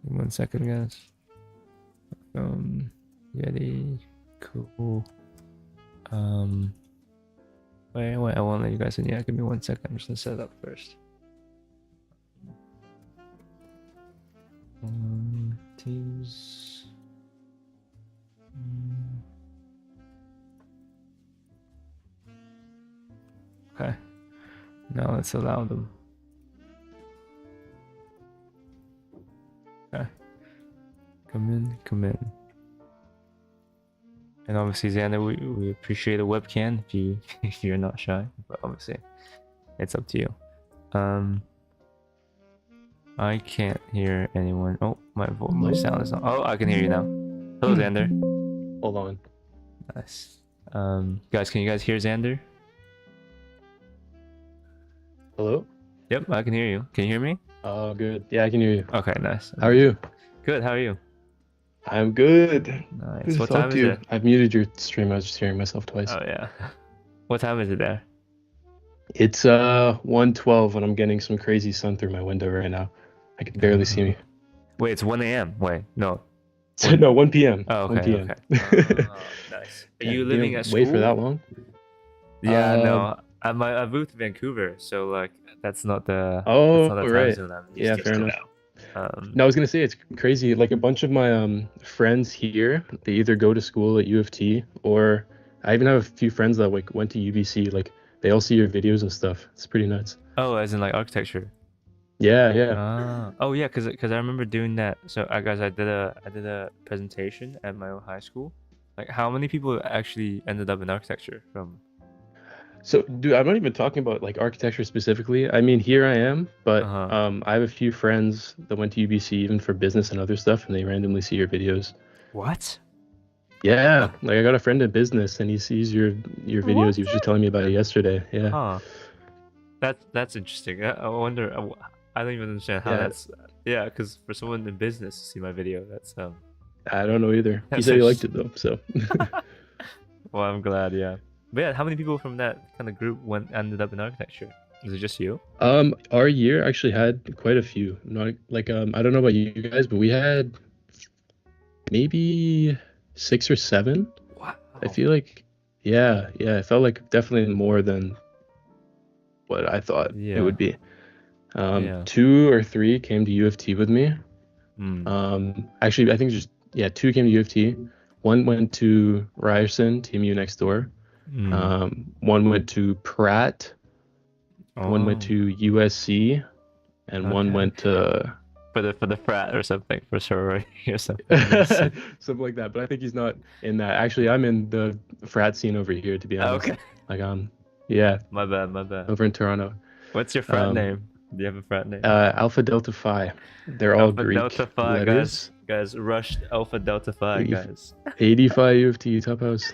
Give me 1 second, guys. Yeti, cool. Wait, I won't let you guys in yet. Give me 1 second. I'm just gonna set it up first. Teams. Okay. Now let's allow them. Okay. Come in. And obviously, Xander, we appreciate a webcam if you if you're not shy, but obviously, it's up to you. I can't hear anyone. Oh, my sound is not. Oh, I can hear you now. Hello, Xander. Hold on. Nice. Guys, can you guys hear Xander? Hello? Yep, I can hear you. Can you hear me? Oh, good. Yeah, I can hear you. Okay, nice. How are you? Good. How are you? I'm good. Nice. What time is it? I've muted your stream. I was just hearing myself twice. Oh yeah. What time is it there? It's 1:12 and I'm getting some crazy sun through my window right now. I can barely see me. Wait, it's 1 a.m. Wait, no. No, 1 p.m. Oh, okay. 1 p.m. Okay. Nice. Are you living at school? Wait for that long? Yeah, no. I moved to Vancouver, so like that's not the right. time zone I'm Yeah, used fair to enough. now. No, I was gonna say it's crazy. Like a bunch of my friends here, they either go to school at U of T or I even have a few friends that like went to UBC. Like they all see your videos and stuff. It's pretty nuts. Oh, as in like architecture. Yeah. Oh yeah, cause I remember doing that. So guys, I did a presentation at my old high school. Like, how many people actually ended up in architecture from? So, dude, I'm not even talking about like architecture specifically. I mean, here I am, but I have a few friends that went to UBC even for business and other stuff, and they randomly see your videos. What? Yeah, like I got a friend in business, and he sees your videos. What? He was just telling me about it yesterday. Yeah. Huh. That's interesting. I wonder. I don't even understand how Yeah. that's. Yeah, because for someone in business to see my video, that's I don't know either. He That's said he liked it though, so. Well, I'm glad. Yeah. But yeah, how many people from that kind of group ended up in architecture? Was it just you? Our year actually had quite a few. Not like I don't know about you guys, but we had maybe 6 or 7. Wow. I feel like, yeah, it felt like definitely more than what I thought it would be. Yeah. 2 or 3 came to U of T with me. Actually, I think just 2 came to U of T. 1 went to Ryerson, TMU next door. 1 went to Pratt. 1 went to USC, and 1 went to for the frat or something, for sorority or something. something like that. But I think he's not in that. Actually, I'm in the frat scene over here, to be honest. Okay. Like yeah. My bad. Over in Toronto. What's your frat name? Do you have a frat name? Alpha Delta Phi. They're all Alpha Greek Delta Phi, letters. guys, rushed Alpha Delta Phi, guys. 85 U of T top house.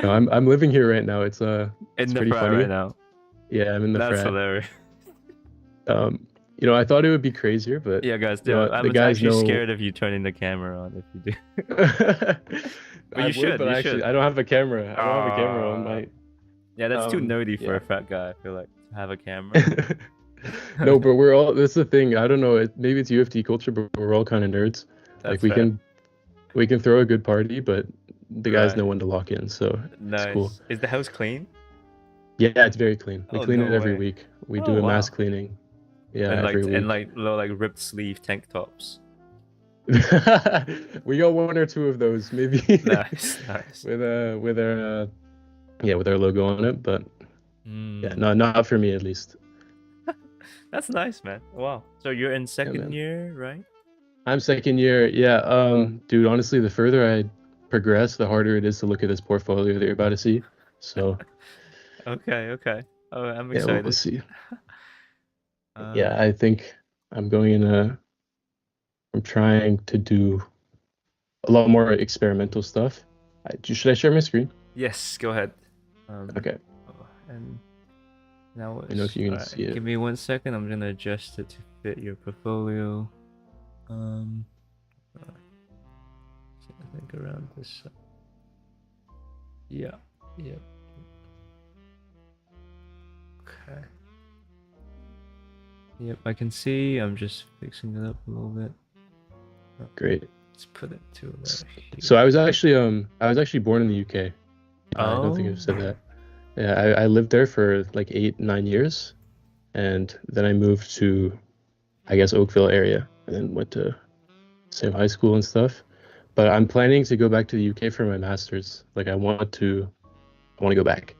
No, I'm living here right now. It's in the pretty frat funny right now. Yeah, I'm in the frat. That's hilarious. I thought it would be crazier, but yeah, guys, I'm actually scared of you turning the camera on if you do. But you should. I don't have a camera. I don't have a camera on my. Yeah, that's too nerdy for a fat guy. I feel like to have a camera. No, but we're all. That's the thing. I don't know. Maybe it's U of T culture, but we're all kind of nerds. That's like we can throw a good party, but the guys know when to lock in. So nice. It's cool. Is the house clean? Yeah, it's very clean. We clean it every week. We do a mass cleaning. Yeah, and every week. And like ripped sleeve tank tops. We got 1 or 2 of those, maybe. Nice. with our logo on it, but yeah, no, not for me at least. That's nice, man. Wow. So you're in second year, right? I'm second year. Yeah. Dude, honestly, the further I progress, the harder it is to look at this portfolio that you're about to see. So. Okay. Oh, I'm excited. Yeah, we'll see. Yeah, I think I'm going in I'm trying to do a lot more experimental stuff. Should I share my screen? Yes, go ahead. Okay. And now I know if you can see it. Give me 1 second. I'm gonna adjust it to fit your portfolio. I think around this. Yeah. Okay. Yep, I can see. I'm just fixing it up a little bit. Great. Let's put it to So I was actually born in the UK. I don't think Oh. I've said that. Yeah, I lived there for like 8, 9 years, and then I moved to, I guess, Oakville area, and then went to same high school and stuff. But I'm planning to go back to the UK for my master's. Like I want to go back.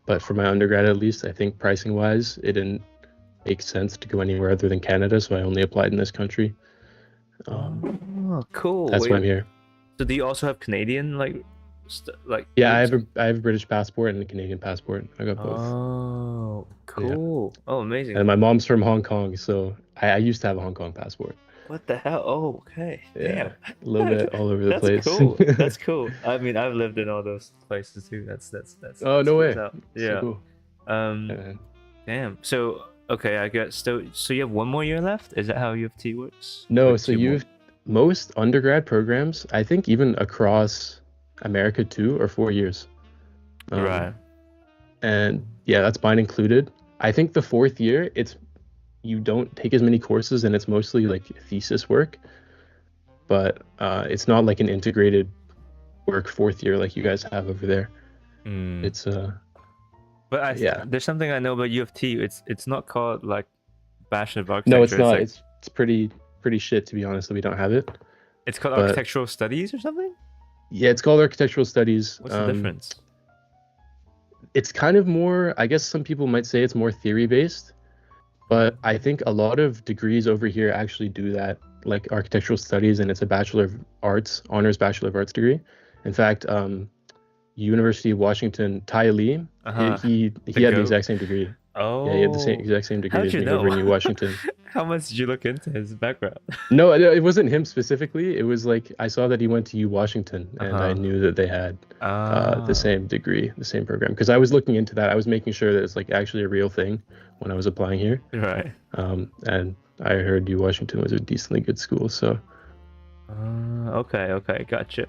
But for my undergrad, at least, I think pricing wise, it didn't make sense to go anywhere other than Canada, so I only applied in this country. Oh, cool. That's why I'm Wait, here. so do you also have Canadian like Yeah, roots? I have a British passport and a Canadian passport. I got both. Oh, Yeah. cool. Oh, amazing. And my mom's from Hong Kong, so I used to have a Hong Kong passport. What the hell? Oh, okay. Yeah, Damn. a little bit all over the That's place. cool. That's cool. I mean, I've lived in all those places too. Oh, That's no cool way. as hell. So Yeah. cool. Um, Yeah. damn. So, okay, I guess so you have one more year left? Is that how U of T works? No, Or so two more? most undergrad programs, I think even across America, 2 or 4 years. Right. And yeah, that's mine included. I think the fourth year, you don't take as many courses and it's mostly like thesis work, but it's not like an integrated work fourth year like you guys have over there. Mm. It's But yeah. there's something I know about U of T. It's not called like Bachelor of No, it's Architecture. not. Like It's pretty shit, to be honest, that we don't have it. it's called But Architectural Studies or something? yeah, it's called architectural studies. What's the difference? It's kind of more, I guess some people might say it's more theory based, but I think a lot of degrees over here actually do that, like architectural studies, and it's a Bachelor of Arts, honors Bachelor of Arts degree. In fact, University of Washington, Ty Lee, Uh-huh. he The had the goat? exact same degree. Oh. Yeah, he had the exact same degree How'd as you me know? over in U Washington. How much did you look into his background? No, it wasn't him specifically. It was like I saw that he went to U Washington, and I Uh-huh. knew that they had the Ah. same degree, the same program. Because I was looking into that. I was making sure that it's like actually a real thing when I was applying here. Right. And I heard U Washington was a decently good school, so Okay, gotcha.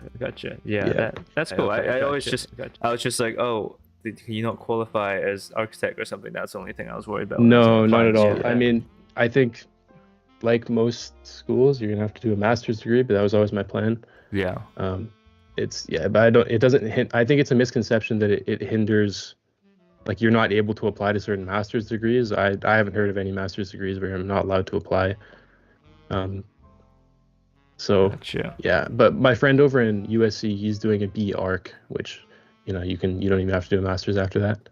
Yeah, yeah. that's cool. I always Gotcha. I was just like, oh, can you not qualify as architect or something? That's the only thing I was worried about. No, not at all. Yeah. I mean, I think like most schools, you're gonna have to do a master's degree, but that was always my plan. Yeah. It's yeah, but I don't. It doesn't. I think it's a misconception that it hinders, like you're not able to apply to certain master's degrees. I haven't heard of any master's degrees where I'm not allowed to apply. So Gotcha. yeah, but my friend over in USC, he's doing a B Arc, which you don't even have to do a master's after that.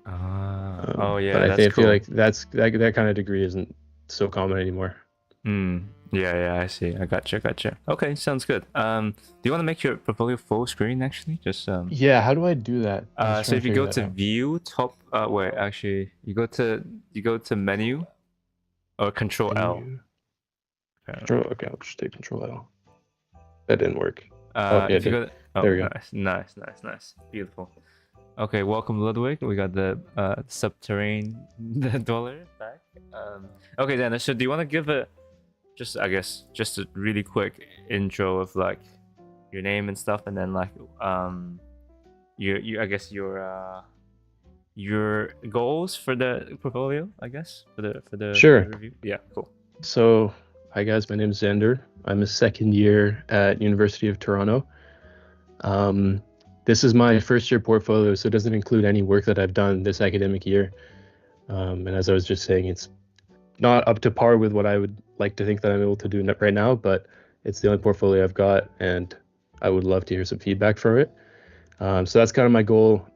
Oh yeah, but I that's feel cool. like that kind of degree isn't so common anymore. Yeah, I see. I gotcha. Okay, sounds good. Do you want to make your portfolio full screen actually? Just Yeah, how do I do that? so if you go to view top wait, actually you go to menu or control L. Okay, I'll just take control L. That didn't work. If you go there we go. Nice. Beautiful. Okay, welcome Ludwig. We got the subterranean dweller back. Okay then, so do you want to give a just a really quick intro of like your name and stuff, and then like your goals for the portfolio, I guess, for the Sure. review. Yeah, cool. So, hi guys, my name is Xander. I'm a second year at University of Toronto. This is my first year portfolio, so it doesn't include any work that I've done this academic year. And as I was just saying, it's not up to par with what I would like to think that I'm able to do right now, but it's the only portfolio I've got, and I would love to hear some feedback for it. So that's kind of my goal.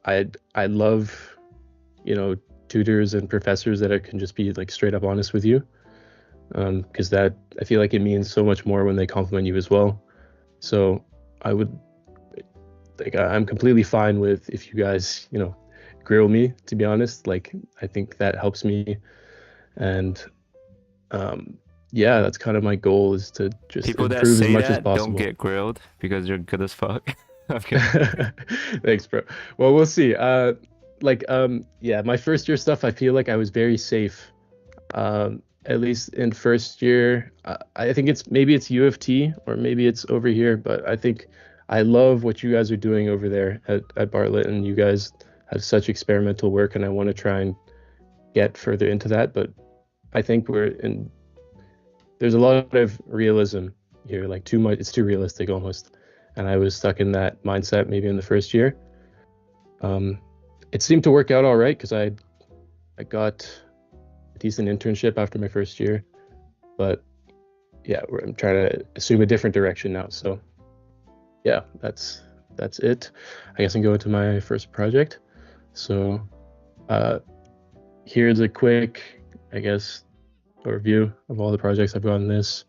I love, tutors and professors that can just be like straight up honest with you, because that I feel like it means so much more when they compliment you as well. So I'm completely fine with if you guys, grill me, to be honest. Like, I think that helps me. And yeah, that's kind of my goal, is to just People that improve as say much as that possible. don't get grilled because you're good as fuck. I'm kidding. Thanks, bro. Well, we'll see. Yeah, my first year stuff, I feel like I was very safe. At least in first year, I think maybe it's U of T or maybe it's over here, but I think I love what you guys are doing over there at Bartlett, and you guys have such experimental work, and I want to try and get further into that. But I think we're in there's a lot of realism here, like too much. It's too realistic almost, and I was stuck in that mindset maybe in the first year. It seemed to work out all right because I got a decent internship after my first year, but yeah, I'm trying to assume a different direction now. So yeah, that's it. I guess I'm going to my first project. So here's a quick, I guess, overview of all the projects I've got on this.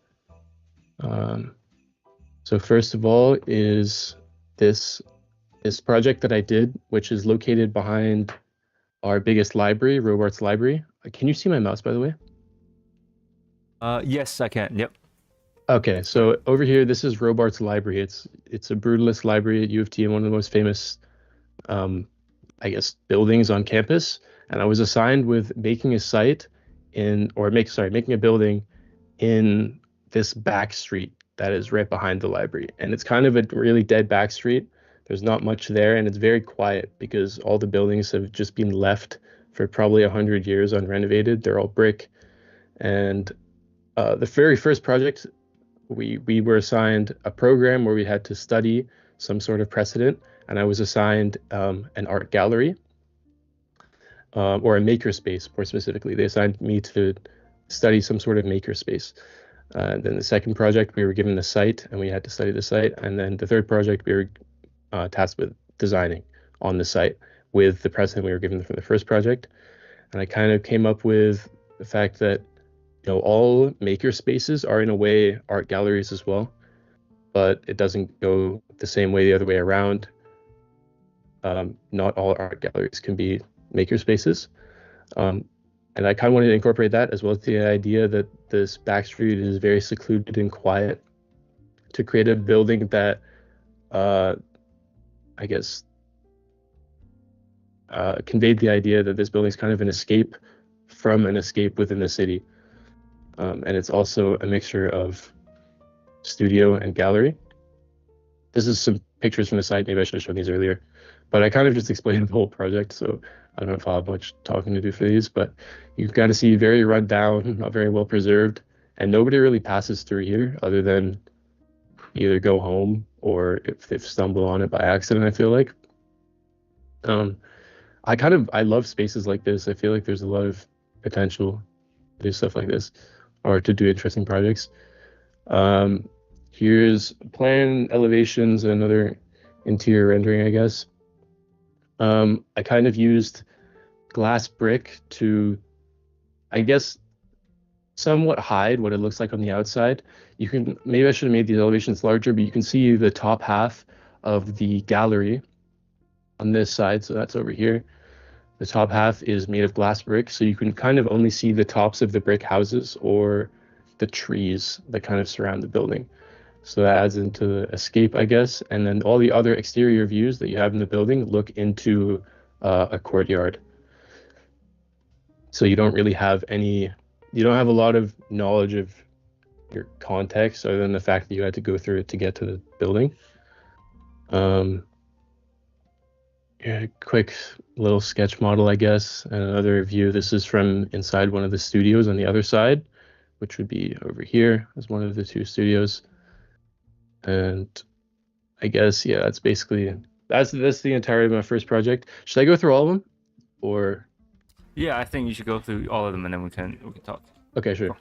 So first of all is this project that I did, which is located behind our biggest library, Robarts Library. Can you see my mouse, by the way? Yes, I can. Yep. Okay, so over here, this is Robarts Library. It's a brutalist library at U of T and one of the most famous, I guess, buildings on campus. And I was assigned with making a site making a building in this back street that is right behind the library. And it's kind of a really dead back street. There's not much there, and it's very quiet because all the buildings have just been left for probably 100 years unrenovated. They're all brick. And the very first project, we were assigned a program where we had to study some sort of precedent, and I was assigned an art gallery or a makerspace, more specifically. They assigned me to study some sort of makerspace. Then the second project, we were given the site, and we had to study the site. And then the third project, we were tasked with designing on the site with the precedent we were given for the first project. And I kind of came up with the fact that all maker spaces are in a way art galleries as well, but it doesn't go the same way the other way around. Not all art galleries can be maker spaces. And I kind of wanted to incorporate that as well as the idea that this back street is very secluded and quiet to create a building that, I guess, conveyed the idea that this building is kind of an escape from an escape within the city. And it's also a mixture of studio and gallery. This is some pictures from the site. Maybe I should have shown these earlier, but I kind of just explained the whole project, so I don't know if I'll have much talking to do for these, but you got to see very run down, not very well preserved, and nobody really passes through here other than either go home or if they've stumbled on it by accident, I feel like. I love spaces like this. I feel like there's a lot of potential to do stuff like this or to do interesting projects. Here's plan elevations and another interior rendering, I guess. I kind of used glass brick to, I guess, somewhat hide what it looks like on the outside. Maybe I should have made these elevations larger, but you can see the top half of the gallery on this side. So that's over here. The top half is made of glass brick, so you can kind of only see the tops of the brick houses or the trees that kind of surround the building. So that adds into the escape, I guess. And then all the other exterior views that you have in the building look into a courtyard. So you don't have a lot of knowledge of your context other than the fact that you had to go through it to get to the building. Yeah, quick little sketch model, I guess. And another view. This is from inside one of the studios on the other side, which would be over here as one of the two studios. And I guess, yeah, that's the entirety of my first project. Should I go through all of them, or? Yeah, I think you should go through all of them and then we can talk. Okay, sure. Cool.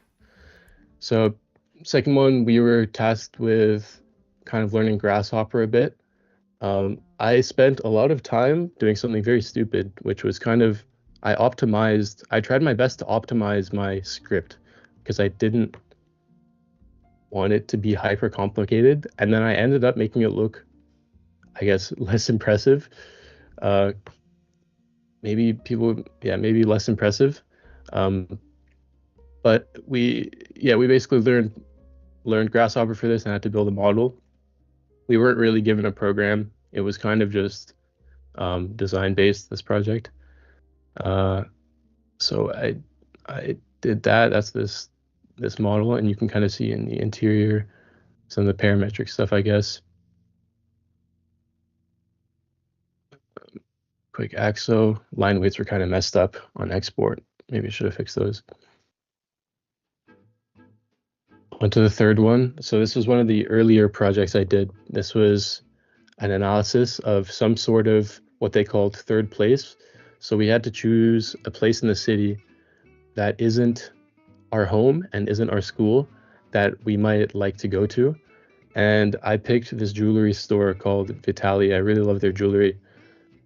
So, second one, we were tasked with kind of learning Grasshopper a bit. I spent a lot of time doing something very stupid, which was I tried my best to optimize my script because I didn't want it to be hyper complicated, and then I ended up making it look, I guess, less impressive. Maybe less impressive. But we basically learned Grasshopper for this and had to build a model. We weren't really given a program. It was kind of just design based, this project. So I did that. That's this model, and you can kind of see in the interior some of the parametric stuff, I guess. Quick axo. Line weights were kind of messed up on export. Maybe I should have fixed those. On to the third one. So this was one of the earlier projects I did. This was an analysis of some sort of what they called third place. So we had to choose a place in the city that isn't our home and isn't our school that we might like to go to. And I picked this jewelry store called Vitali. I really love their jewelry.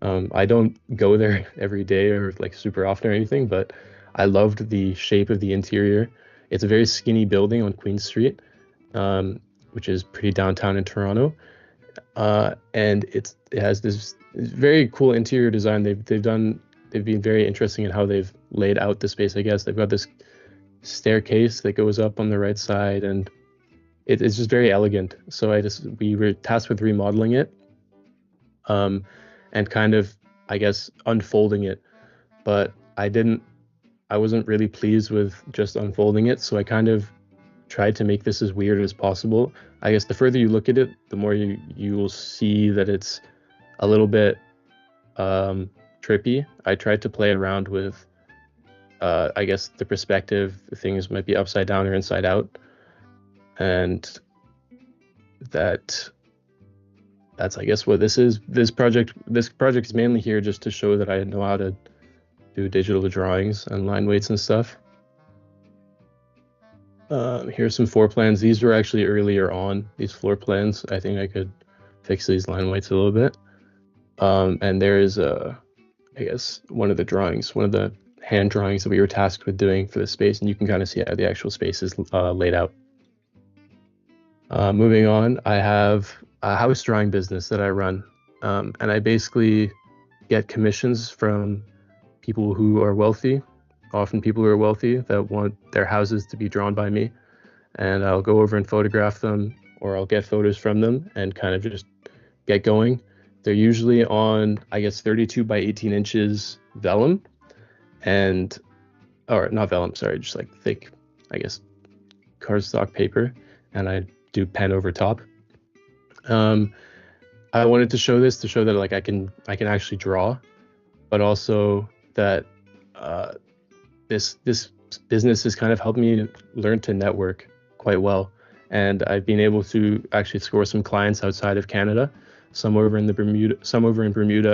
I don't go there every day or like super often or anything, but I loved the shape of the interior. It's a very skinny building on Queen Street, which is pretty downtown in Toronto. And it has this very cool interior design. They've been very interesting in how they've laid out the space. I guess they've got this staircase that goes up on the right side, and it's just very elegant. So we were tasked with remodeling it, and kind of, I guess, unfolding it. But I wasn't really pleased with just unfolding it. So I kind of tried to make this as weird as possible. I guess the further you look at it, the more you will see that it's a little bit trippy. I tried to play around with, I guess, the perspective. Things might be upside down or inside out, and that's I guess what this is. This project is mainly here just to show that I know how to do digital drawings and line weights and stuff. Here's some floor plans. These were actually earlier on, these floor plans. I think I could fix these line weights a little bit. And there is I guess one of the hand drawings that we were tasked with doing for the space, and you can kind of see how the actual space is laid out. Moving on, I have a house drawing business that I run, and I basically get commissions from people who are wealthy, often people who are wealthy that want their houses to be drawn by me, and I'll go over and photograph them, or I'll get photos from them and kind of just get going. They're usually on, I guess, 32 by 18 inches vellum, or not vellum, sorry, just like thick, I guess, cardstock paper, and I do pen over top. I wanted to show this to show that like I can actually draw, but also that this business has kind of helped me learn to network quite well, and I've been able to actually score some clients outside of Canada, some over in Bermuda,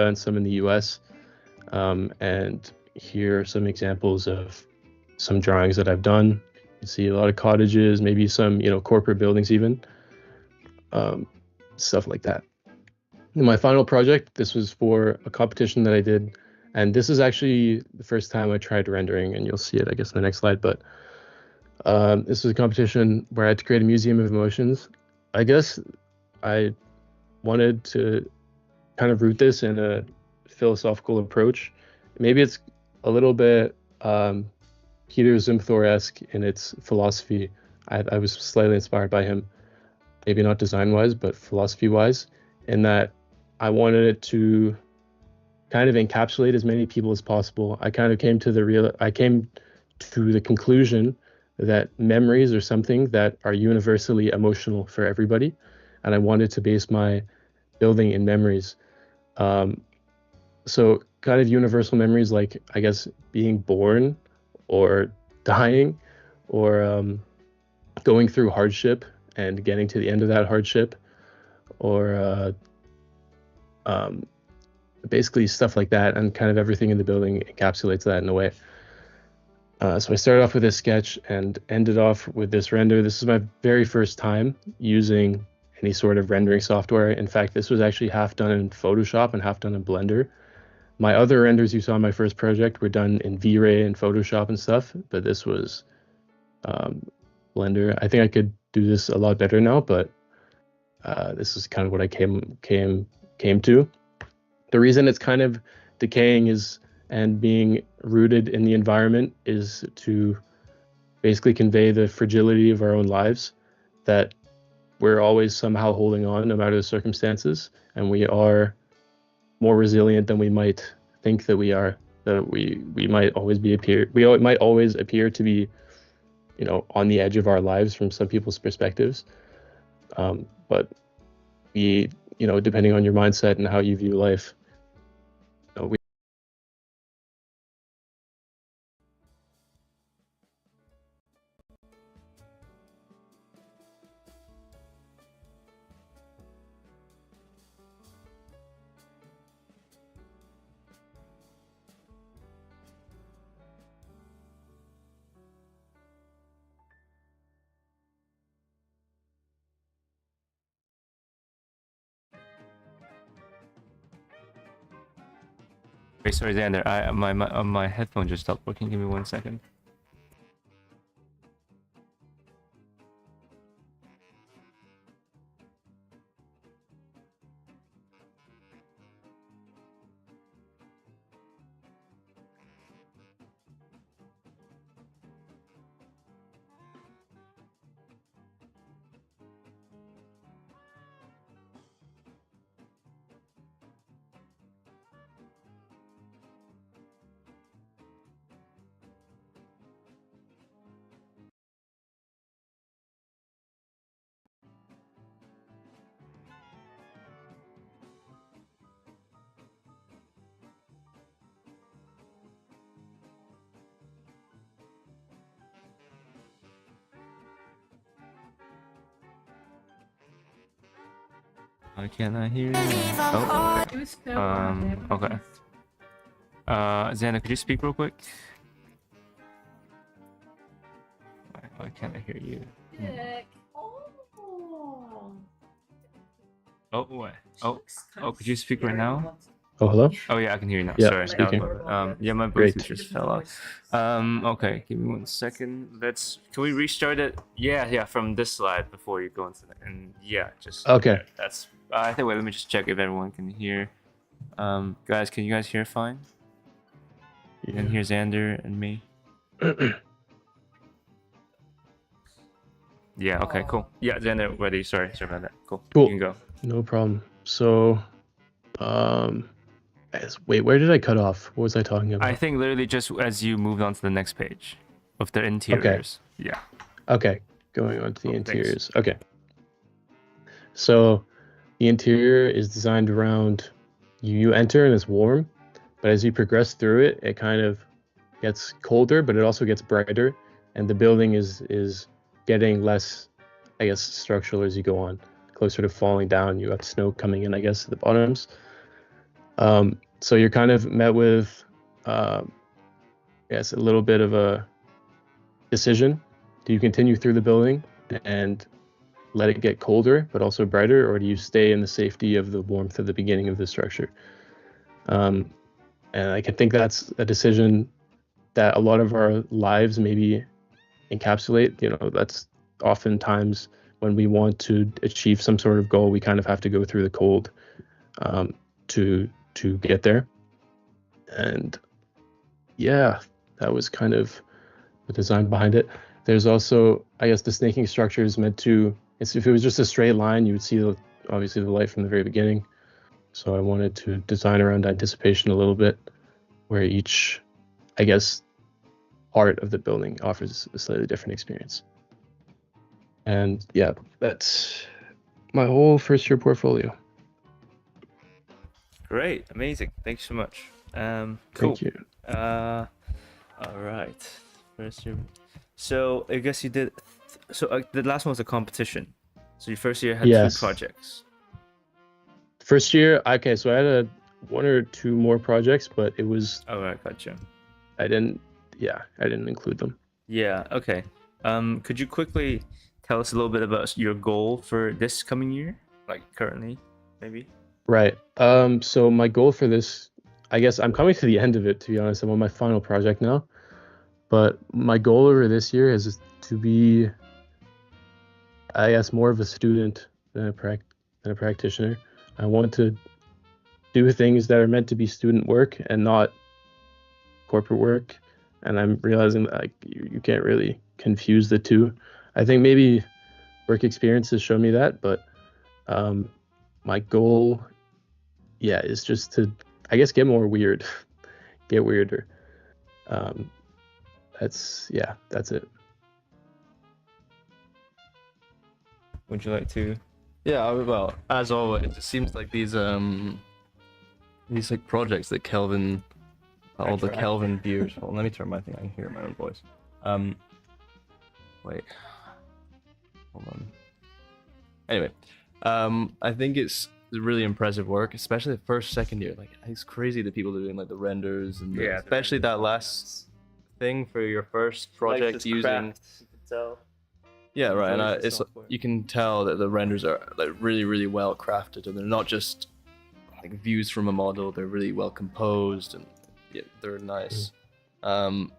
and some in the U.S. And here are some examples of some drawings that I've done. You see a lot of cottages, maybe some corporate buildings even, stuff like that. In my final project, this was for a competition that I did, and this is actually the first time I tried rendering, and you'll see it, I guess, in the next slide. But this was a competition where I had to create a museum of emotions. I guess I wanted to kind of root this in a philosophical approach. Maybe it's a little bit Peter Zumthor-esque in its philosophy. I was slightly inspired by him, maybe not design-wise, but philosophy-wise, in that I wanted it to kind of encapsulate as many people as possible. I came to the conclusion that memories are something that are universally emotional for everybody, and I wanted to base my building in memories. So kind of universal memories, like, I guess, being born or dying, or going through hardship and getting to the end of that hardship, or basically stuff like that, and kind of everything in the building encapsulates that in a way. So I started off with this sketch and ended off with this render. This is my very first time using any sort of rendering software. In fact, this was actually half done in Photoshop and half done in Blender. My other renders you saw in my first project were done in V-Ray and Photoshop and stuff, but this was Blender. I think I could do this a lot better now, but this is kind of what I came to. The reason it's kind of decaying and being rooted in the environment is to basically convey the fragility of our own lives, that we're always somehow holding on no matter the circumstances, and we are more resilient than we might think that we are, that we might always appear to be on the edge of our lives from some people's perspectives, but depending on your mindset and how you view life, we Wait, sorry, Xander. My headphone just stopped working. Give me 1 second. Why can't I hear you? Oh, okay. Xander, could you speak real quick? Why can't I hear you? Oh, what? Oh, could you speak right now? Oh, hello? Oh yeah, I can hear you now. Yeah, Sorry. speaking. Yeah, my Great. Bluetooth just fell out. Okay, give me 1 second. Can we restart it? Yeah, from this slide before you go into that. And yeah, just Okay. That's. I think. Wait, let me just check if everyone can hear. Guys, can you guys hear fine? Yeah. And here's Xander and me. Yeah. Okay. Cool. Yeah, Xander, ready. Sorry about that. Cool. Cool. You can go. No problem. So, wait, where did I cut off? What was I talking about? I think literally just as you moved on to the next page of the interiors. Okay. Yeah. Okay, going on to the interiors. Thanks. Okay. So, the interior is designed around you enter and it's warm, but as you progress through it, it kind of gets colder, but it also gets brighter, and the building is getting less, I guess, structural as you go on, closer to falling down. You have snow coming in, I guess, at the bottoms. So you're kind of met with, yes, a little bit of a decision. Do you continue through the building and let it get colder, but also brighter, or do you stay in the safety of the warmth of the beginning of the structure? And I can think that's a decision that a lot of our lives maybe encapsulate. You know, that's oftentimes when we want to achieve some sort of goal, we kind of have to go through the cold to get there. And yeah, that was kind of the design behind it. There's also, I guess, the snaking structure is meant to, if it was just a straight line, you would see obviously the light from the very beginning. So I wanted to design around anticipation a little bit, where each, I guess, part of the building offers a slightly different experience. And yeah, that's my whole first year portfolio. Great, amazing. Thanks so much. Cool. Thank you. All right. First year. So I guess you did. So the last one was a competition. So your first year had Yes. 2 projects. First year, okay, so I had one or two more projects, but it was. Oh, right, gotcha. I didn't include them. Yeah. Okay. Could you quickly tell us a little bit about your goal for this coming year, like currently, maybe? Right. So my goal for this, I guess I'm coming to the end of it, to be honest. I'm on my final project now. But my goal over this year is to be, I guess, more of a student than a practitioner. I want to do things that are meant to be student work and not corporate work. And I'm realizing that like, you can't really confuse the two. I think maybe work experiences show me that, but my goal, yeah, is just to, I guess, get more weird, get weirder. That's it. Would you like to? Yeah, well, as always, it seems like these like projects that Kelvin, all the Kelvin viewers. Well, let me turn my thing. I can hear my own voice. Wait, hold on. Anyway, I think it's really impressive work, especially the first, second year. Like, it's crazy that people are doing like the renders and especially that last thing for your first project like using. Craft, you can tell. Yeah, right, and it's you can tell that the renders are like really, really well crafted, and they're not just like views from a model. They're really well composed, and Yeah, they're nice. The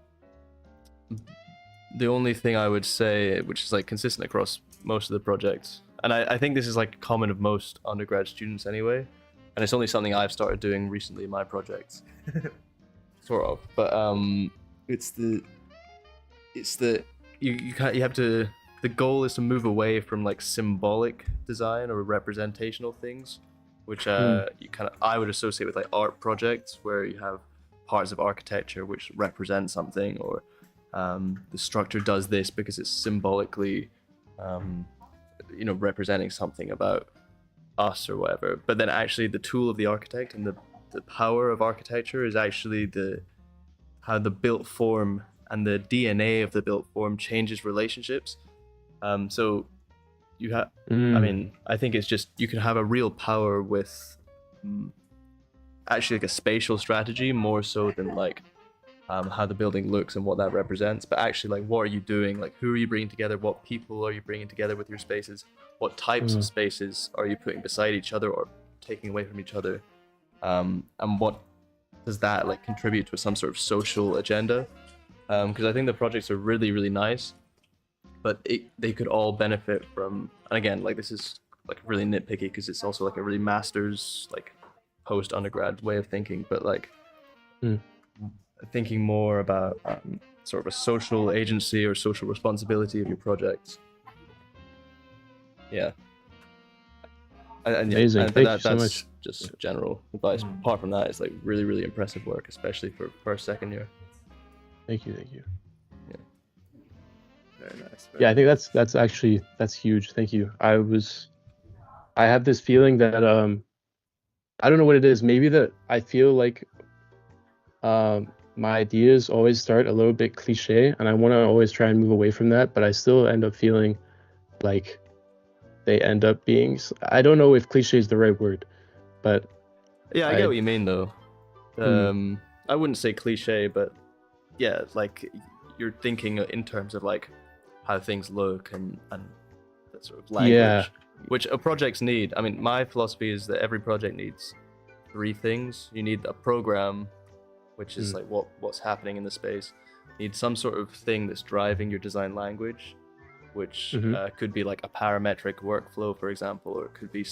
only thing I would say, which is like consistent across most of the projects, and I think this is like common of most undergrad students anyway, and it's only something I've started doing recently in my projects, sort of. But it's the you have to. The goal is to move away from like symbolic design or representational things, which I would associate with like art projects where you have parts of architecture which represent something, or the structure does this because it's symbolically representing something about us or whatever. But then actually the tool of the architect and the power of architecture is actually how the built form and the DNA of the built form changes relationships. So you have, I mean, I think it's just, you can have a real power with actually like a spatial strategy more so than like how the building looks and what that represents, but actually like what are you doing, like who are you bringing together, what people are you bringing together with your spaces, what types of spaces are you putting beside each other or taking away from each other, and what does that like contribute to some sort of social agenda, because I think the projects are really, really nice, but they could all benefit from, and again, like this is like really nitpicky because it's also like a really master's like post undergrad way of thinking, but like thinking more about sort of a social agency or social responsibility of your projects. Yeah. Amazing. And Thank you that's so much. just general advice. Apart from that, it's like really, really impressive work, especially for first, second year. Thank you. Yeah. Very nice. Yeah, I think that's huge. Thank you. I have this feeling that I don't know what it is. Maybe that I feel like my ideas always start a little bit cliche, and I want to always try and move away from that, but I still end up feeling like they end up being, I don't know if cliche is the right word, but yeah, I get what you mean though. I wouldn't say cliche, but yeah, like you're thinking in terms of like how things look and that sort of language, which projects need. I mean, my philosophy is that every project needs three things. You need a program, which is like what's happening in the space. You need some sort of thing that's driving your design language, which could be like a parametric workflow, for example, or it could be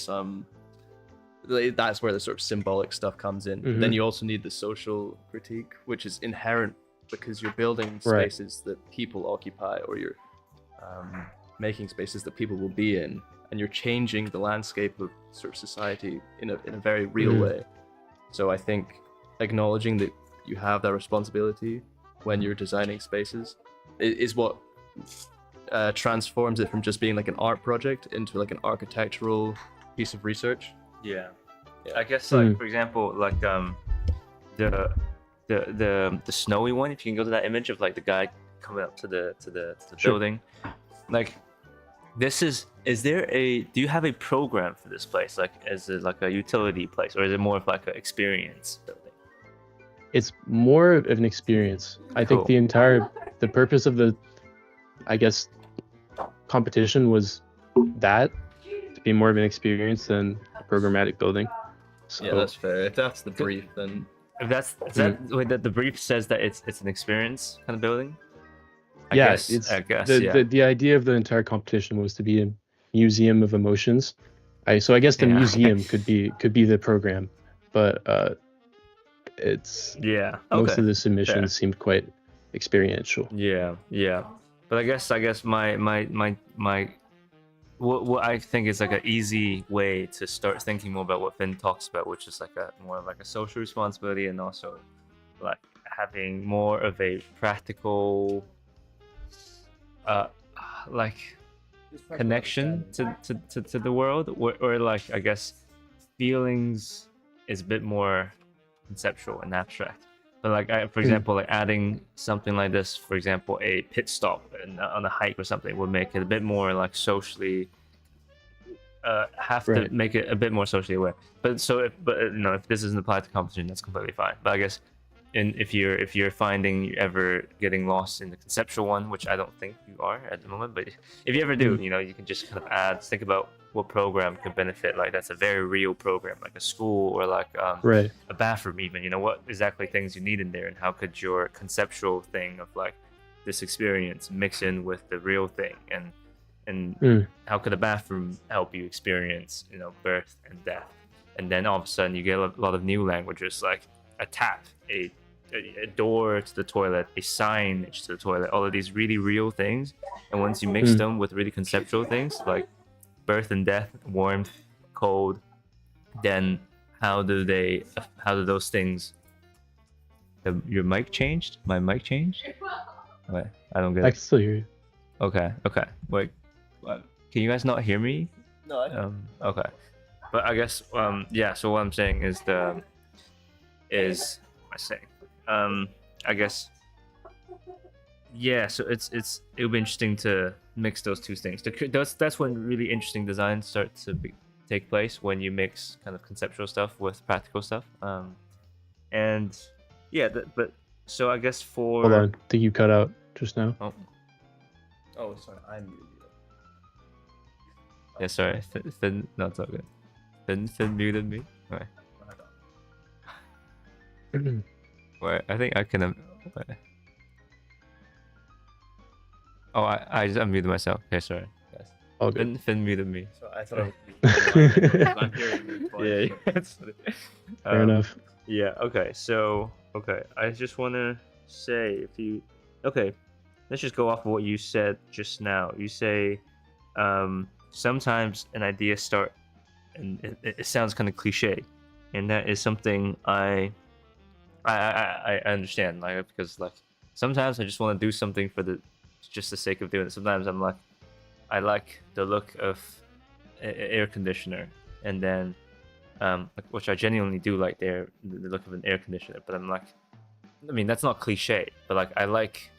that's where the sort of symbolic stuff comes in. Then you also need the social critique, which is inherent because you're building spaces that people occupy, or you're making spaces that people will be in, and you're changing the landscape of sort of society in a very real way. So I think acknowledging that you have that responsibility when you're designing spaces is what transforms it from just being like an art project into like an architectural piece of research. Yeah. I guess like for example, like the snowy one, if you can go to that image of like the guy coming up to the building, like this is do you have a program for this place, like is it like a utility place, or is it more of like an experience building? It's more of an experience. I think the purpose of the, I guess, competition was that, to be more of an experience than a programmatic building. So, yeah, that's fair. If that's the brief, then if that's that the brief says that it's an experience kind of building. I guess the idea of the entire competition was to be a museum of emotions. So I guess the museum could be the program, but it's most of the submissions seemed quite experiential. But I guess my what I think is like an easy way to start thinking more about what Finn talks about, which is like more of like a social responsibility, and also like having more of a practical like connection to the world, or like I guess feelings is a bit more conceptual and abstract. But like for example, like adding something like this, for example, a pit stop on a hike or something, would make it a bit more like socially to make it a bit more socially aware. But if this doesn't apply to competition, that's completely fine. But I guess if you're finding you're ever getting lost in the conceptual one, which I don't think you are at the moment, but if you ever do, you can just kind of think about what program could benefit, like that's a very real program, like a school or like Right. a bathroom even, you know, what exactly things you need in there, and how could your conceptual thing of like this experience mix in with the real thing, and how could a bathroom help you experience, you know, birth and death. And then all of a sudden you get a lot of new languages, like a tap, a door to the toilet, a signage to the toilet, all of these really real things. And once you mix them with really conceptual things like birth and death, warmth, cold, then how do those things... Your mic changed? My mic changed? Wait, I don't get it. I can still hear you. Okay. Wait, can you guys not hear me? No, I can. Okay. But I guess yeah, so what I'm saying is I guess, yeah, so it'll be interesting to mix those two things. That's when really interesting designs start to take place, when you mix kind of conceptual stuff with practical stuff. And yeah, but so I guess for... Hold on, I think you cut out just now. Oh, sorry, I muted you. Yeah, sorry. Finn, no, it's all good. Finn muted me. Right. Wait, I think I can... Wait. Oh, I just unmuted myself. Okay, sorry, guys. All good. Finn muted me. So I thought I'm hearing you twice. Yeah. Fair enough. Yeah, okay, so... Okay, I just want to say, if you... Okay, let's just go off of what you said just now. You say, sometimes an idea start... And it sounds kind of cliche. And that is something I understand, like, because like sometimes I just want to do something for just the sake of doing it. Sometimes I'm like, I like the look of an air conditioner, and then which I genuinely do like the look of an air conditioner. But I'm like, I mean, that's not cliche, but like I like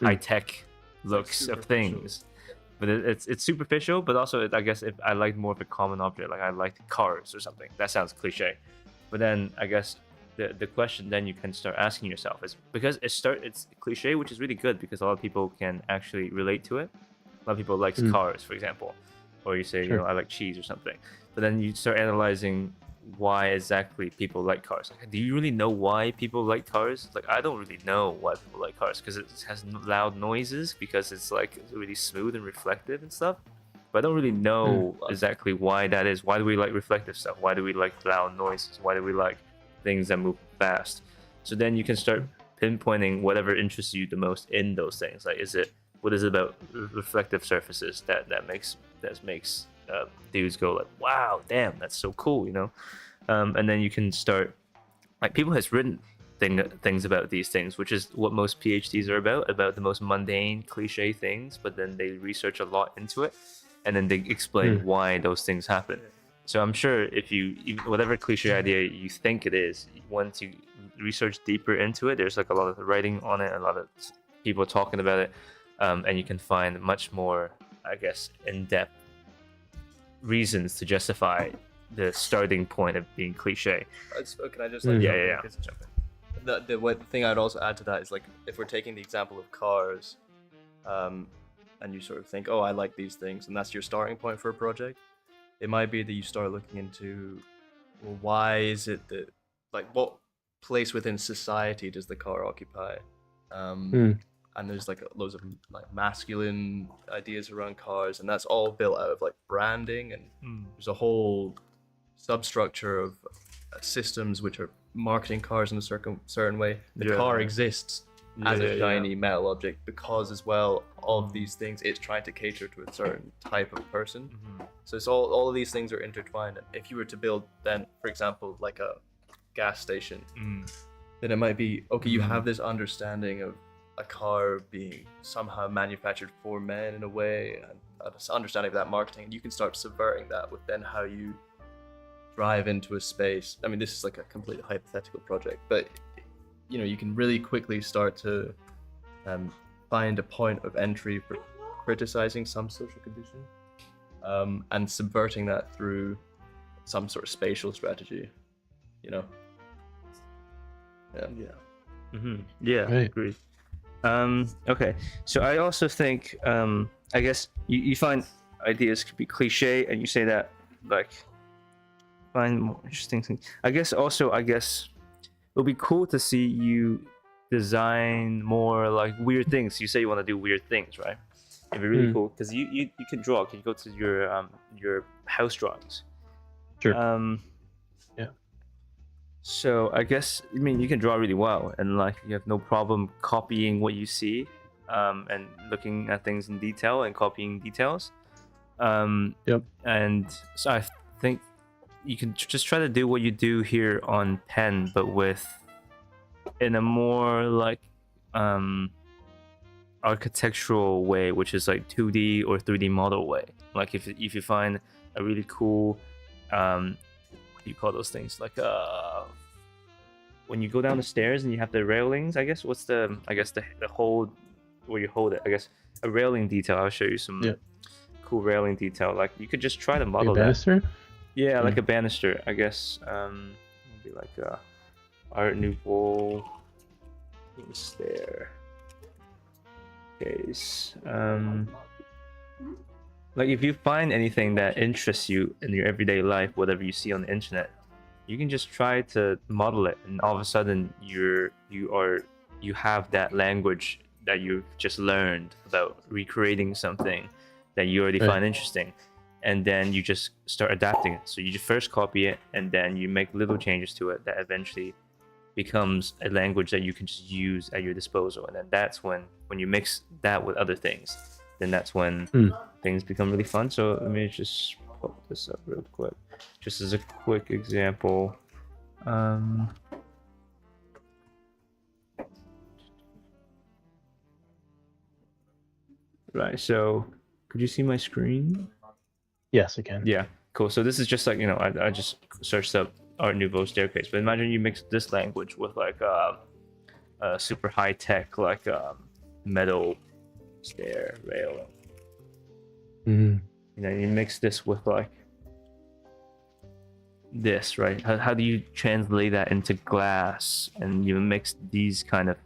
high tech looks of things. But it's superficial, but also I guess if I like more of a common object, like I like cars or something. That sounds cliche, but then I guess the question then you can start asking yourself is, because it's cliche, which is really good because a lot of people can actually relate to it. A lot of people likes cars, for example, or you say, you know, I like cheese or something. But then you start analyzing why exactly people like cars. Like, do you really know why people like cars? Like, I don't really know why people like cars, because it has loud noises, because it's like really smooth and reflective and stuff. But I don't really know exactly why that is. Why do we like reflective stuff? Why do we like loud noises? Why do we like things that move fast? So then you can start pinpointing whatever interests you the most in those things. Like, what is it about reflective surfaces that makes dudes go like, wow, damn, that's so cool, you know? And then you can start, like, people has written things about these things, which is what most PhDs are about the most mundane, cliche things, but then they research a lot into it, and then they explain why those things happen. So I'm sure if whatever cliche idea you think it is, once you research deeper into it, there's like a lot of writing on it, a lot of people talking about it, and you can find much more, I guess, in-depth reasons to justify the starting point of being cliche. Can I just yeah. The thing I'd also add to that is, like, if we're taking the example of cars, and you sort of think, oh, I like these things, and that's your starting point for a project, it might be that you start looking into, well, why is it that, like, what place within society does the car occupy? And there's like loads of like masculine ideas around cars, and that's all built out of like branding, and there's a whole substructure of systems which are marketing cars in a certain way. The car exists as a shiny metal object because, as well, all of these things, it's trying to cater to a certain type of person. So it's all of these things are intertwined. And if you were to build then, for example, like a gas station, then it might be, okay, you have this understanding of a car being somehow manufactured for men in a way, and this understanding of that marketing, and you can start subverting that with then how you drive into a space. I mean, this is like a completely hypothetical project, but you know, you can really quickly start to find a point of entry for criticizing some social condition, and subverting that through some sort of spatial strategy, you know. Yeah, Right. Agreed. Okay, so I also think, I guess you find ideas could be cliche, and you say that like find more interesting things. I guess it'll be cool to see you design more like weird things. You say you want to do weird things, right? It'd be really cool because you can draw. Can you go to your house drawings? Sure. Yeah. So I guess you can draw really well, and like you have no problem copying what you see, and looking at things in detail and copying details. Yep. And so I think you can just try to do what you do here on pen, but in a more like architectural way, which is like 2D or 3D model way. Like if you find a really cool what do you call those things, like when you go down the stairs and you have the railings, I guess the hold where you hold it, I guess a railing detail. I'll show you some cool railing detail. Like you could just try to model like a banister? Yeah, like a banister, I guess. Maybe like a Art Nouveau stair case. Like if you find anything that interests you in your everyday life, whatever you see on the internet, you can just try to model it, and all of a sudden you have that language that you've just learned about recreating something that you already find interesting, and then you just start adapting it. So you just first copy it, and then you make little changes to it that eventually becomes a language that you can just use at your disposal. And then that's when you mix that with other things, then that's when things become really fun. So let me just put this up real quick, just as a quick example. Right, so could you see my screen? Yes, I can. Yeah, cool. So this is just like, I just searched up Art Nouveau staircase, but imagine you mix this language with like a super high tech like metal stair rail. You mix this with like this, right? How do you translate that into glass? And you mix these kind of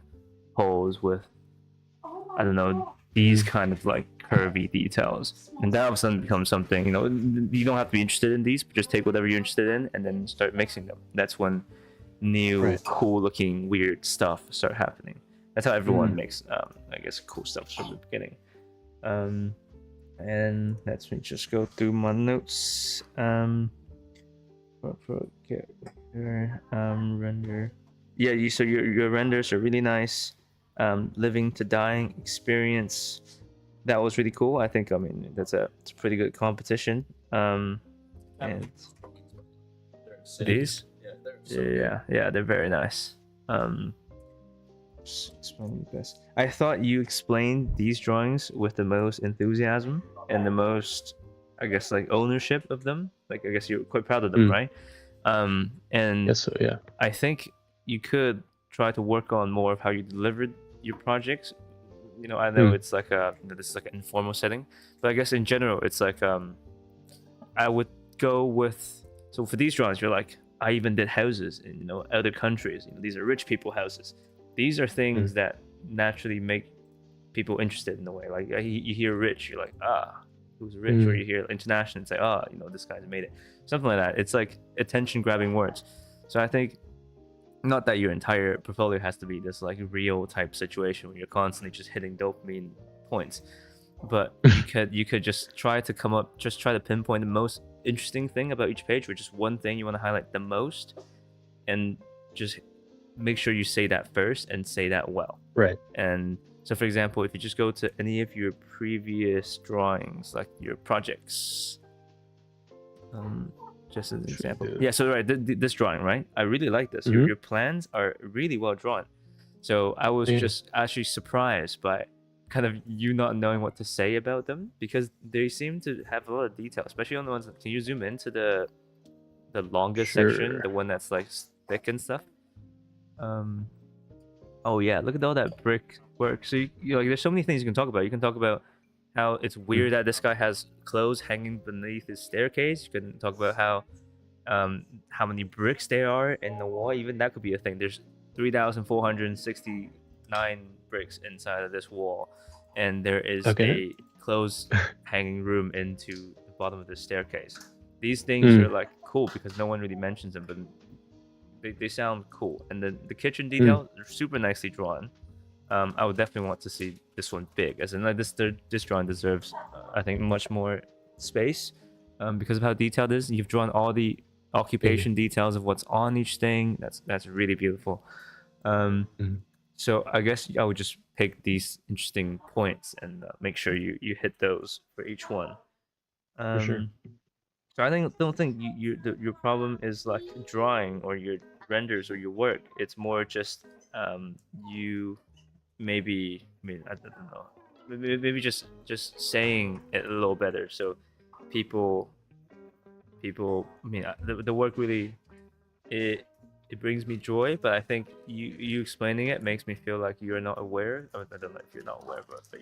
holes with, I don't know, these kind of like curvy details, and that all of a sudden becomes something. You don't have to be interested in these, but just take whatever you're interested in and then start mixing them. That's when new cool looking weird stuff start happening. That's how everyone makes I guess cool stuff from the beginning. And let's me just go through my notes. Render. Yeah, so your renders are really nice. Living to dying experience, that was really cool. I think it's a pretty good competition. And these, they're very nice. Explain best. I thought you explained these drawings with the most enthusiasm and the most, I guess, like ownership of them. Like I guess you're quite proud of them, right? And yes, so, yeah. I think you could try to work on more of how you delivered your projects. I know it's like this is like an informal setting, but I guess in general it's like I would go with, so for these drawings you're like, I even did houses in other countries. These are rich people houses. These are things that naturally make people interested in a way. Like you hear rich, you're like, who's rich? Or you hear international, it's like, this guy's made it, something like that. It's like attention grabbing words. So I think, not that your entire portfolio has to be this like real type situation where you're constantly just hitting dopamine points, but you could just try to pinpoint the most interesting thing about each page, or just one thing you want to highlight the most, and just make sure you say that first and say that well. Right. And so for example, if you just go to any of your previous drawings, like your projects, just as an example. Yeah, so right, this drawing, right? I really like this. Your plans are really well drawn. So I was just actually surprised by kind of you not knowing what to say about them, because they seem to have a lot of detail, especially on the ones. Can you zoom into the longest section, the one that's like thick and stuff? Oh yeah, look at all that brick work. So you like, there's so many things you can talk about. You can talk about how it's weird that this guy has clothes hanging beneath his staircase. You can talk about how many bricks there are in the wall. Even that could be a thing. There's 3,469 bricks inside of this wall, and there is a clothes hanging room into the bottom of the staircase. These things are like cool because no one really mentions them, but they sound cool. And then the kitchen details are super nicely drawn. I would definitely want to see this one big, as in like this drawing deserves, I think, much more space, because of how detailed it is. You've drawn all the occupation details of what's on each thing. That's really beautiful. So I guess I would just pick these interesting points and make sure you hit those for each one. For sure. So I don't think your problem is like drawing or your renders or your work. It's more just you maybe, I mean, I don't know, maybe just saying it a little better, so people I mean, the work really, it brings me joy, but I think you explaining it makes me feel like you're not aware. Or I don't know if you're not aware, but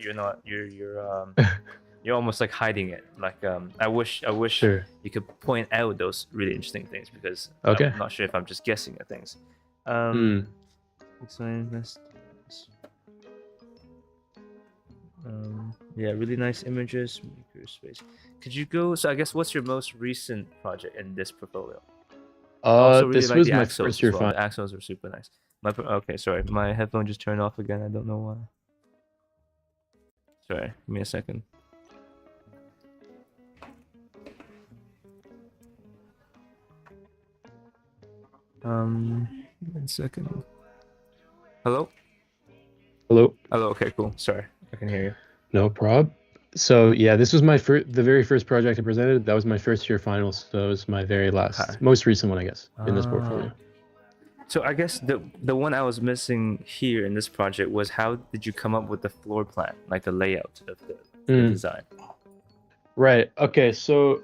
you're almost like hiding it. Like I wish Sure. you could point out those really interesting things, because Okay. I'm not sure if I'm just guessing at things. Explain this. Yeah, really nice images. Makerspace. Could you go? So I guess, what's your most recent project in this portfolio? Also really this like was the my axles first year as well. final. The axles are super nice. Okay, sorry, my headphone just turned off again. I don't know why. Sorry, give me a second. One second. Hello? Hello. Hello. Okay, cool. Sorry, I can hear you. No prob. So yeah, this was the very first project I presented. That was my first year final, so it was my very last, most recent one, I guess, in this portfolio. So I guess the one I was missing here in this project was, how did you come up with the floor plan, like the layout of the design? Right. Okay. So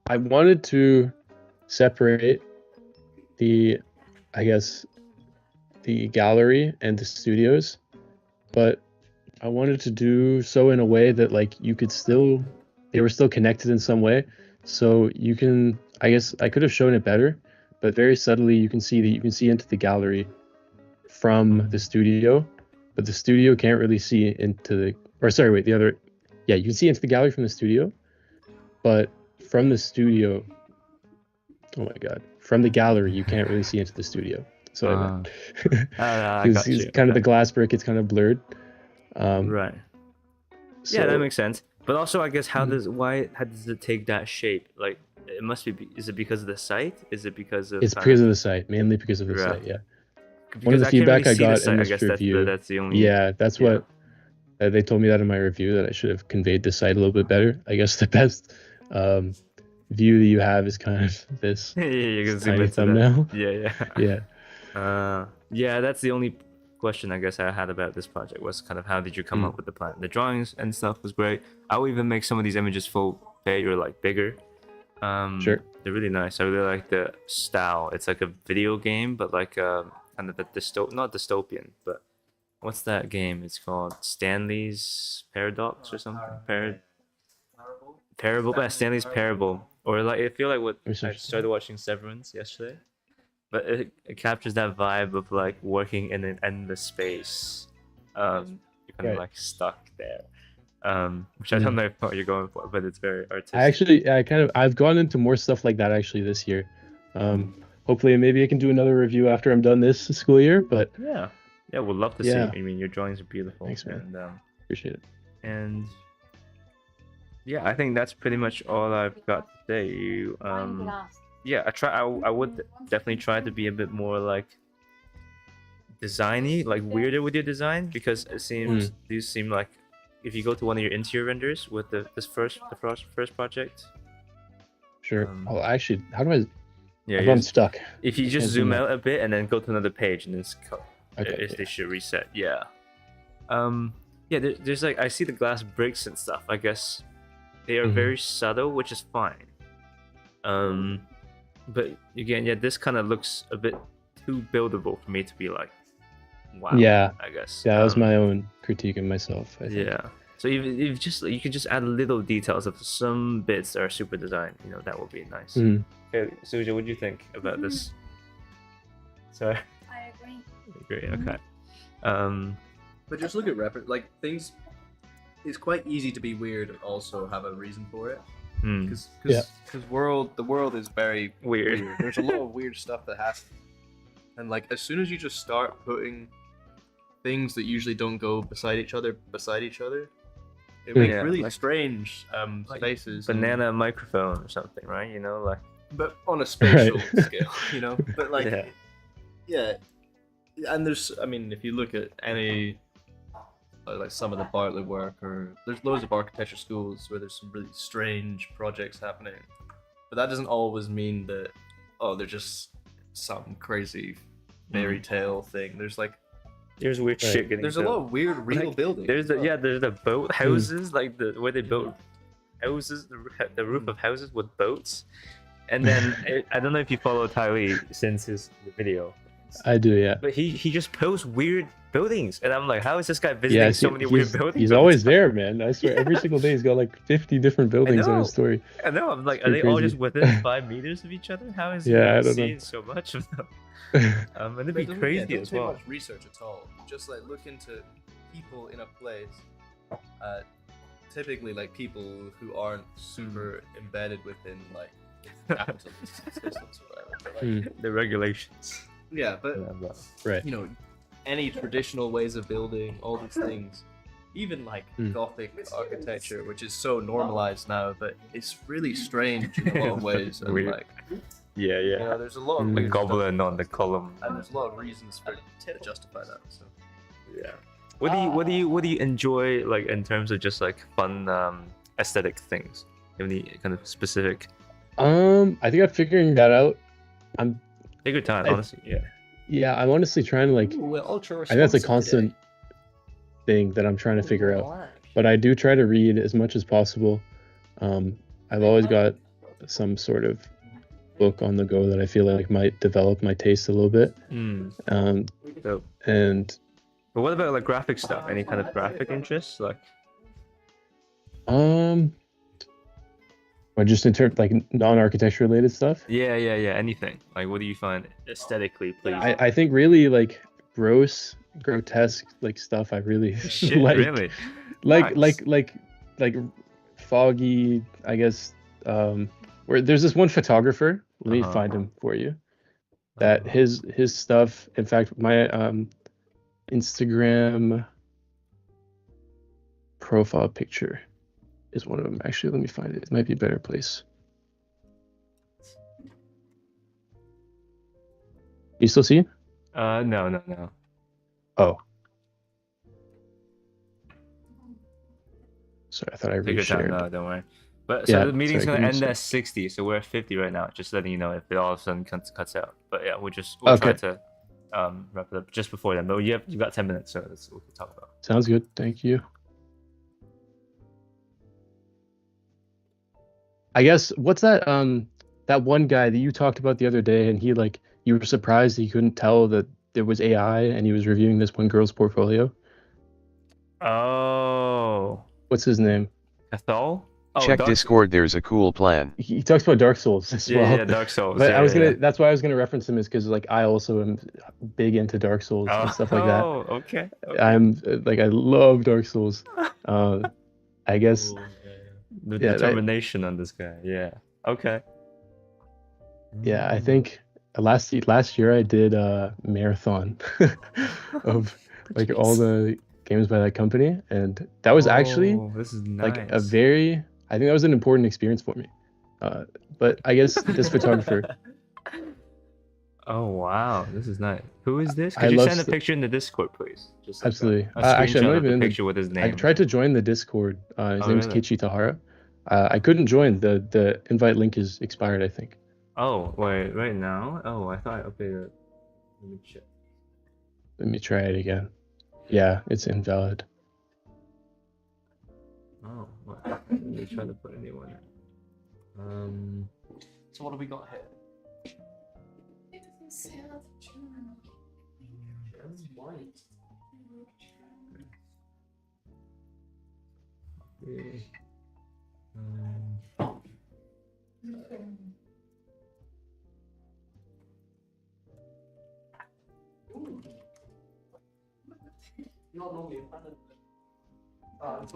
I wanted to separate the gallery and the studios, but I wanted to do so in a way that like they were still connected in some way. So you can, I guess I could have shown it better, but very subtly you can see into the gallery from the studio, but the studio can't really see into you can see into the gallery from the studio, but from the studio, oh my god, from the gallery you can't really see into the studio. So I got you. Kind of the glass brick, it's kind of blurred. Right. So, yeah, that makes sense. But also, I guess, how does it take that shape? Like, it must be. Is it because of the site? Is it because of? It's because of the site, mainly because of the site. Yeah. Because One of the feedback I got in I this guess review. That's the only. Yeah, that's what they told me that in my review, that I should have conveyed the site a little bit better. I guess the best view that you have is kind of this you can tiny thumbnail. Yeah, that's the only question I guess I had about this project, was kind of how did you come up with the plan. The drawings and stuff was great. I will even make some of these images full page or like bigger. Sure. They're really nice. I really like the style. It's like a video game, but like kind of the not dystopian, but what's that game? It's called Stanley's Paradox or something. Parable. Yeah, Stanley's Parable. Or like, I feel like what I started watching Severance yesterday, but it captures that vibe of like working in an endless space. You're kind of like stuck there. Which I don't know what you're going for, but it's very artistic. I've gone into more stuff like that actually this year. Hopefully maybe I can do another review after I'm done this school year, but yeah, we'd love to see. I mean, your drawings are beautiful. Thanks, man. And appreciate it. And yeah, I think that's pretty much all I've got to say. I would definitely try to be a bit more like designy, like weirder with your design, because it seems these seem like, if you go to one of your interior renders with the first project. Sure. Actually, how do I? Yeah, I'm stuck. If you just zoom out a bit and then go to another page, and it's they should reset. Yeah. There's like, I see the glass bricks and stuff. I guess they are very subtle, which is fine. But again, this kind of looks a bit too buildable for me to be like, wow. Yeah, I guess. Yeah, that was my own critique of myself, I think. Yeah. So you can just add little details of some bits that are super designed. That would be nice. Okay, Suja, what do you think about this? Sorry. I agree. Okay. But just look at things. it's quite easy to be weird and also have a reason for it. Because Yeah. the world is very Weird. There's a lot of weird stuff that happens, and like as soon as you just start putting things that usually don't go beside each other, it makes Yeah, really like- strange spaces. Banana microphone or something, right? You know, like But on a spatial Right. scale, you know. But like, yeah. And there's, I mean, if you look at any, like some of the Bartlett work, or there's loads of architecture schools where there's some really strange projects happening. But that doesn't always mean that, oh, they're just some crazy fairy tale thing. There's like, there's weird Right. shit getting there's a built. lot of weird real Like, buildings. There's the boat houses, like where they built houses, the roof of houses with boats. And then I don't know if you follow Tylee since his video, I do, yeah. but he just posts weird buildings, and I'm like, how is this guy Yeah, visiting so many weird buildings? he's all the always time? there, man. I swear, every single day he's got like 50 different buildings on his know. story. I know. I'm like, It's are they pretty all crazy. just within 5 meters of each other? How is he Yeah, I don't seeing know. so much of them? And it'd But be it doesn't- crazy it doesn't as take well. much research at all. Just like look into people in a place. Typically, like people who aren't super embedded within like capitalist systems or whatever. But, like, The regulations. yeah, but Right. you know, any traditional ways of building, all these things, even like Gothic architecture, which is so normalized now, but it's really strange in a lot of ways. And Weird. like, Yeah, you know, there's a lot of The weird stuff, goblin on the column. and there's a lot of reasons for to justify that. So. Yeah. What do you enjoy, like, in terms of just like fun aesthetic things? Do you have any kind of specific? I think I'm figuring that out. Take your time, I- honestly. Yeah. I'm honestly trying to like. We're ultra I think that's a constant thing that I'm trying to figure out. But I do try to read as much as possible. I've always got some sort of book on the go that I feel like might develop my taste a little bit. Dope. And But what about like graphic stuff? Any kind of graphic interests? Like, or just in terms like non-architecture related stuff. yeah. Anything. Like, what do you find aesthetically pleasing? I think really like grotesque like stuff. I really Shit, like. really? Like Nice. like foggy. I guess. Where there's this one photographer. Let me find him for you. That his stuff. In fact, my Instagram profile picture is one of them. Actually, let me find it. It might be a better place. You still see it? No. Oh. Sorry, I thought I Take your time. reshared. No, don't worry. But Yeah, so the meeting's sorry, gonna give me end a at 60, so we're at 50 right now. Just letting you know if it all of a sudden cuts out. But yeah, we'll try Okay. to wrap it up just before then. But you got 10 minutes, so that's what we'll talk about. Sounds good. Thank you. I guess what's that that one guy that you talked about the other day, and he like you were surprised he couldn't tell that there was AI, and he was reviewing this one girl's portfolio. Oh, What's his name? Cathal? Oh, Check Dark Discord, there's a cool plan. He talks about Dark Souls as Yeah, well. yeah, Dark Souls. But yeah, I was yeah, gonna. That's why I was gonna reference him, is because like I also am big into Dark Souls and stuff like that. Oh, okay. I'm like I love Dark Souls. I guess. The Yeah, determination on this guy. Yeah. Okay. Yeah, I think last year I did a marathon of like all the games by that company, and that was actually Oh, this is like a nice. very. I think that was an important experience for me. But I guess this photographer. Oh wow, this is nice. Who is this? I Could you love send a st- picture in the Discord, please? Just like Absolutely. A Actually, I'm screenshot not of the even in the- picture with his name. I tried to join the Discord. His Oh, name is really? Keiichi Tahara. I couldn't join. The invite link is expired, I think. Oh wait, right now? Oh, I thought I updated. Let me check. Let me try it again. Yeah, it's invalid. Oh, what? Let me try to put a new one in. So what do we got here? Okay. Well,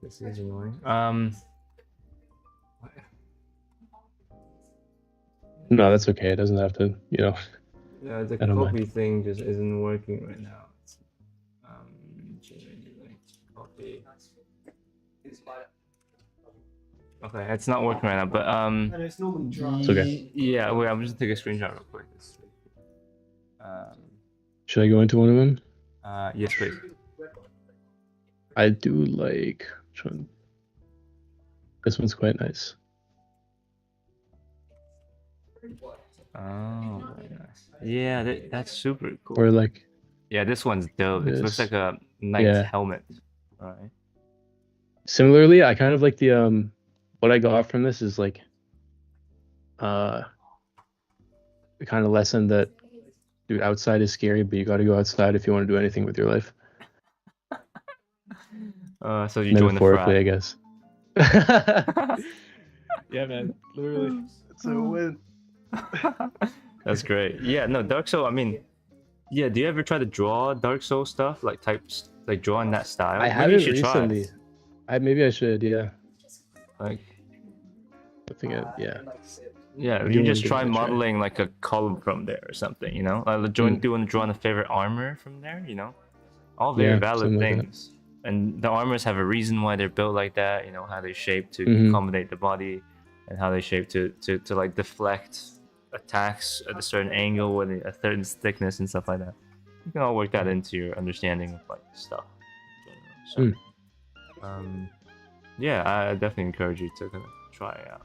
this is annoying. No, that's okay. It doesn't have to, The I don't mind. copy thing just isn't working right now. Copy. Okay, it's not working right now, but It's okay. Yeah, wait, I'm just gonna take a screenshot real quick. Should I go into one of them? Yes, please. I do like, which one? This one's quite nice. Oh, very nice. Yeah, that's super cool. Or like, yeah, this one's dope. It looks this. like a knight's helmet. Right. Similarly, I kind of like the what I got from this is like the kind of lesson that, dude, outside is scary, but you got to go outside if you want to do anything with your life. So you join the frat. Metaphorically, I guess. Yeah, man. Literally. It's a win. That's great. Yeah, no, Dark Soul, I mean, yeah, do you ever try to draw Dark Soul stuff? Like types, like draw in that style? I haven't recently. Maybe I should, yeah. Like, I think yeah. Yeah, you just try modeling like a column from there or something, you know? Like, do you want to draw a favorite armor from there, you know? All very valid things. And the armors have a reason why they're built like that, you know, how they shape to accommodate the body, and how they shape to like deflect attacks at a certain angle with a certain thickness and stuff like that. You can all work that into your understanding of like stuff in general. So, yeah, I definitely encourage you to kind of try it out.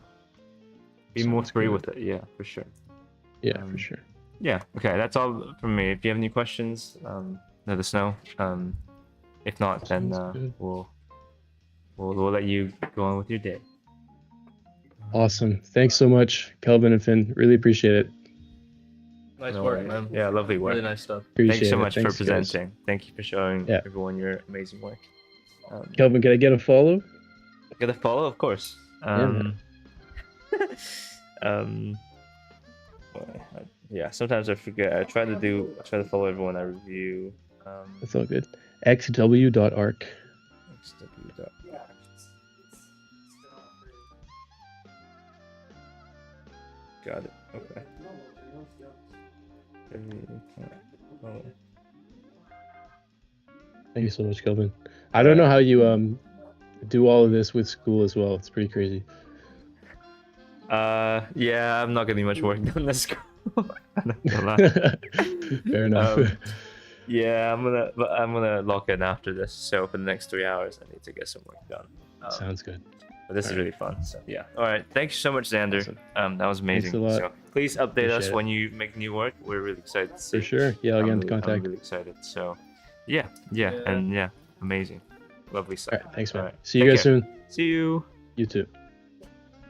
Be more free with it, yeah, for sure. Yeah, for sure. Yeah, okay, that's all from me. If you have any questions, let us know. If not, then we'll let you go on with your day. Awesome. Thanks so much, Kelvin and Finn. Really appreciate it. Nice work, man. Yeah, lovely work. Really nice stuff. Thanks so much for presenting. Guys. Thank you for showing everyone your amazing work. Kelvin, can I get a follow? Get a follow, of course. Yeah, sometimes I forget. I try to follow everyone I review. That's all good. xw.arc. xw.arc. Got it. Okay. Thank you so much, Kelvin. I don't know how you do all of this with school as well. It's pretty crazy. Yeah, I'm not getting much work done this school. Fair enough. Yeah, I'm gonna lock in after this. So for the next 3 hours, I need to get some work done. Sounds good. But this is really fun. So yeah. All right. Thank you so much, Xander. Awesome. That was amazing. Thanks a lot. So please update Appreciate us it. when you make new work. We're really excited to see. For sure. Yeah, I'll get into contact. I'm really excited. So yeah, and amazing, lovely stuff. All right. Thanks, man. All right. See you guys soon. See you. You too.